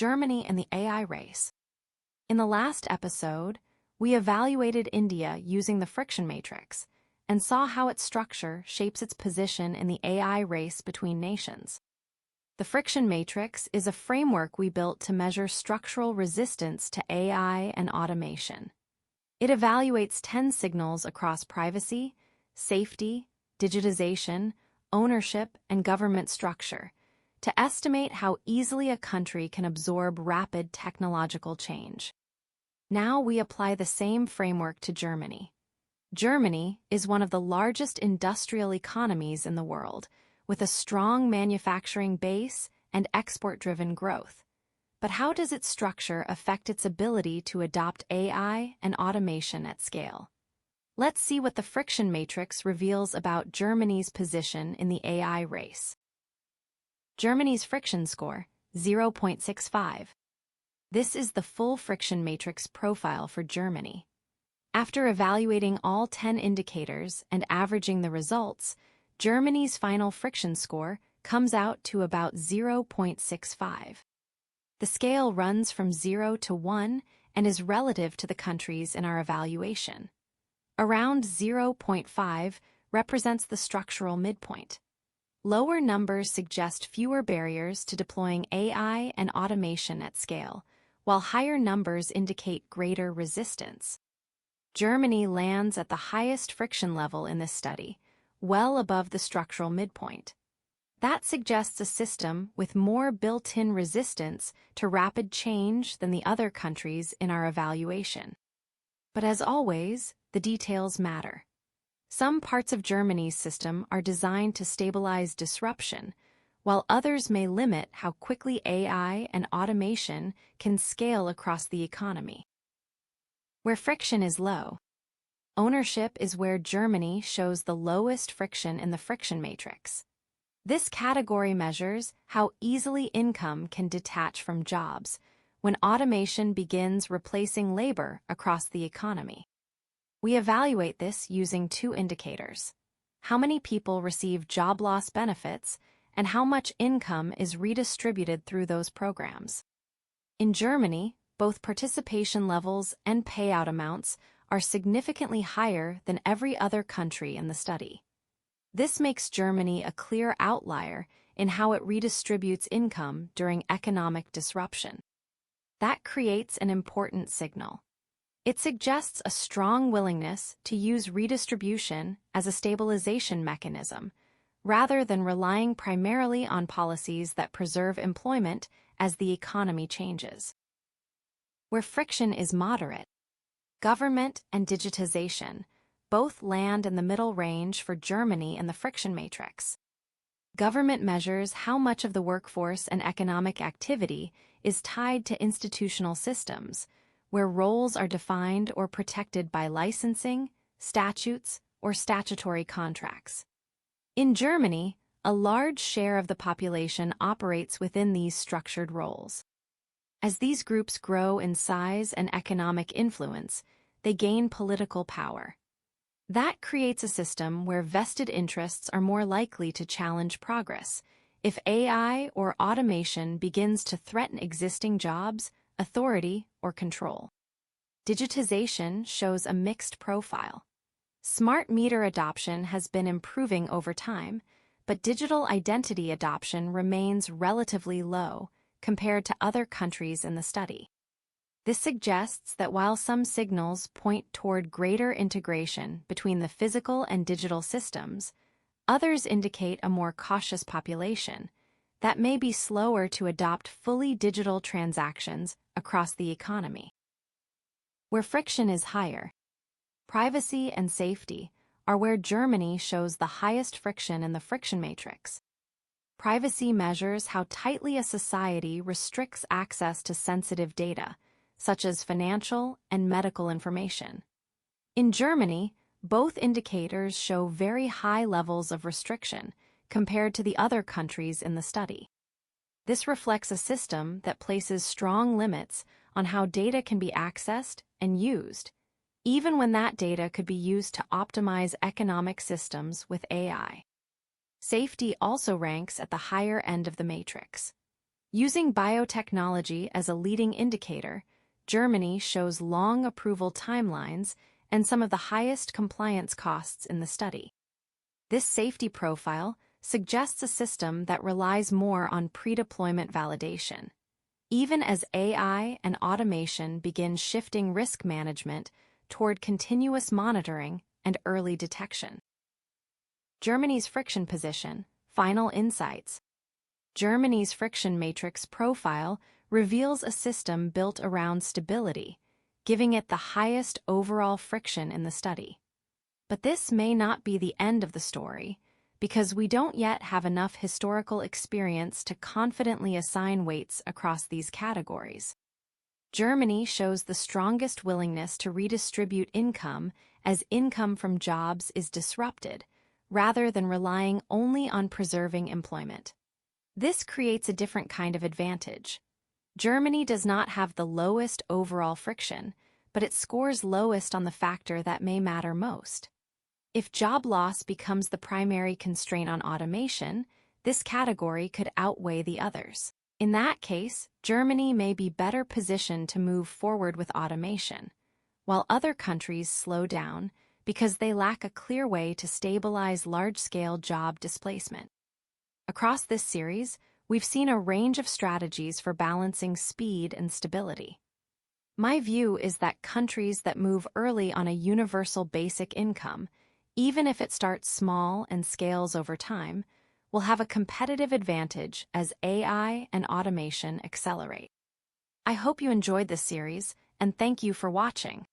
Germany and the AI race. In the last episode, we evaluated India using the friction matrix and saw how its structure shapes its position in the AI race between nations. The friction matrix is a framework we built to measure structural resistance to AI and automation. It evaluates 10 signals across privacy, safety, digitization, ownership, and government structure to estimate how easily a country can absorb rapid technological change. Now we apply the same framework to Germany. Germany is one of the largest industrial economies in the world, with a strong manufacturing base and export-driven growth. But how does its structure affect its ability to adopt AI and automation at scale? Let's see what the friction matrix reveals about Germany's position in the AI race. Germany's friction score, 0.65. This is the full friction matrix profile for Germany. After evaluating all 10 indicators and averaging the results, Germany's final friction score comes out to about 0.65. The scale runs from 0 to 1 and is relative to the countries in our evaluation. Around 0.5 represents the structural midpoint. Lower numbers suggest fewer barriers to deploying AI and automation at scale, while higher numbers indicate greater resistance. Germany lands at the highest friction level in this study, well above the structural midpoint. That suggests a system with more built-in resistance to rapid change than the other countries in our evaluation. But as always, the details matter. Some parts of Germany's system are designed to stabilize disruption, while others may limit how quickly AI and automation can scale across the economy. Where friction is low. Ownership is where Germany shows the lowest friction in the friction matrix. This category measures how easily income can detach from jobs when automation begins replacing labor across the economy. We evaluate this using 2 indicators: how many people receive job loss benefits and how much income is redistributed through those programs. In Germany, both participation levels and payout amounts are significantly higher than every other country in the study. This makes Germany a clear outlier in how it redistributes income during economic disruption. That creates an important signal. It suggests a strong willingness to use redistribution as a stabilization mechanism, rather than relying primarily on policies that preserve employment as the economy changes. Where friction is moderate. Government and digitization both land in the middle range for Germany in the friction matrix. Government measures how much of the workforce and economic activity is tied to institutional systems, where roles are defined or protected by licensing, statutes, or statutory contracts. In Germany, a large share of the population operates within these structured roles. As these groups grow in size and economic influence, they gain political power. That creates a system where vested interests are more likely to challenge progress if AI or automation begins to threaten existing jobs, authority, or control. Digitization shows a mixed profile. Smart meter adoption has been improving over time, but digital identity adoption remains relatively low compared to other countries in the study. This suggests that while some signals point toward greater integration between the physical and digital systems, others indicate a more cautious population that may be slower to adopt fully digital transactions across the economy. Where friction is higher. Privacy and safety are where Germany shows the highest friction in the friction matrix. Privacy measures how tightly a society restricts access to sensitive data, such as financial and medical information. In Germany, both indicators show very high levels of restriction compared to the other countries in the study. This reflects a system that places strong limits on how data can be accessed and used, even when that data could be used to optimize economic systems with AI. Safety also ranks at the higher end of the matrix. Using biotechnology as a leading indicator, Germany shows long approval timelines and some of the highest compliance costs in the study. This safety profile suggests a system that relies more on pre-deployment validation, even as AI and automation begin shifting risk management toward continuous monitoring and early detection. Germany's friction position, final insights. Germany's friction matrix profile reveals a system built around stability, giving it the highest overall friction in the study. But this may not be the end of the story, because we don't yet have enough historical experience to confidently assign weights across these categories. Germany shows the strongest willingness to redistribute income as income from jobs is disrupted, rather than relying only on preserving employment. This creates a different kind of advantage. Germany does not have the lowest overall friction, but it scores lowest on the factor that may matter most. If job loss becomes the primary constraint on automation, this category could outweigh the others. In that case, Germany may be better positioned to move forward with automation, while other countries slow down because they lack a clear way to stabilize large-scale job displacement. Across this series, we've seen a range of strategies for balancing speed and stability. My view is that countries that move early on a universal basic income, even if it starts small and scales over time, will have a competitive advantage as AI and automation accelerate. I hope you enjoyed this series, and thank you for watching.